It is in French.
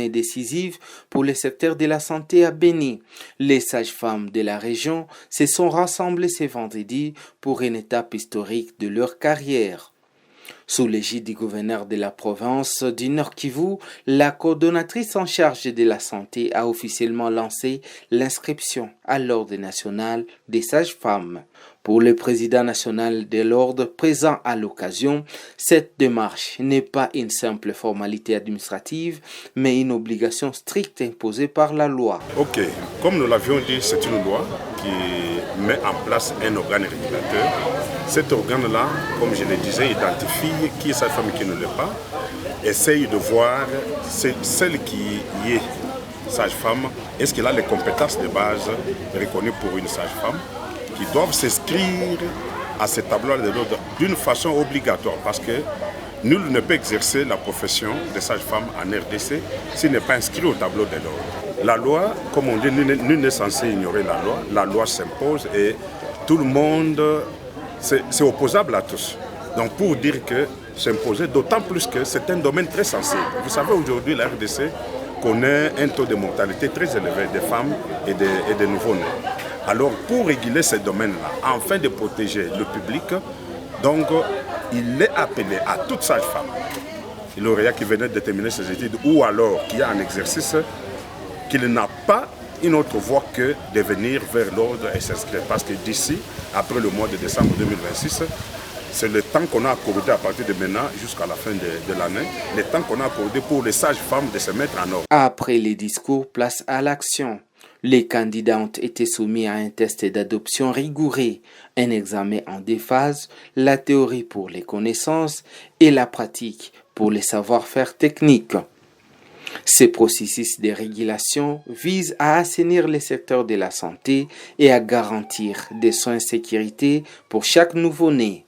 journée décisive pour le secteur de la santé à Béni. Les sages-femmes de la région se sont rassemblées ce vendredi pour une étape historique de leur carrière. Sous l'égide du gouverneur de la province du Nord Kivu, la coordonnatrice en charge de la santé a officiellement lancé l'inscription à l'Ordre national des sages-femmes. Pour le président national de l'Ordre présent à l'occasion, cette démarche n'est pas une simple formalité administrative, mais une obligation stricte imposée par la loi. Ok, comme nous l'avions dit, c'est une loi qui met en place un organe régulateur. Cet organe-là, comme je le disais, identifie qui est sage-femme et qui ne l'est pas, essaye de voir celle qui est sage-femme, est-ce qu'elle a les compétences de base reconnues pour une sage-femme, qui doivent s'inscrire à ce tableau de l'ordre d'une façon obligatoire, parce que nul ne peut exercer la profession de sage-femme en RDC s'il n'est pas inscrit au tableau de l'ordre. La loi, comme on dit, nul n'est censé ignorer la loi s'impose et tout le monde, c'est opposable à tous. Donc pour dire que s'imposer, d'autant plus que c'est un domaine très sensible. Vous savez, aujourd'hui, la RDC connaît un taux de mortalité très élevé des femmes et des nouveau-nés. Alors pour réguler ces domaines-là, afin de protéger le public, donc il est appelé à toute sage-femme, il lauréat qui venait de terminer ses études ou alors qui a un exercice, qu'il n'a pas une autre voie que de venir vers l'ordre et s'inscrire. Parce que d'ici, après le mois de décembre 2026, c'est le temps qu'on a accordé à partir de maintenant jusqu'à la fin de l'année, le temps qu'on a accordé pour les sages-femmes de se mettre en ordre. Après les discours, place à l'action. Les candidats ont été soumis à un test d'adoption rigoureux, un examen en deux phases, la théorie pour les connaissances et la pratique pour les savoir-faire techniques. Ce processus de régulation vise à assainir le secteur de la santé et à garantir des soins de sécurité pour chaque nouveau-né.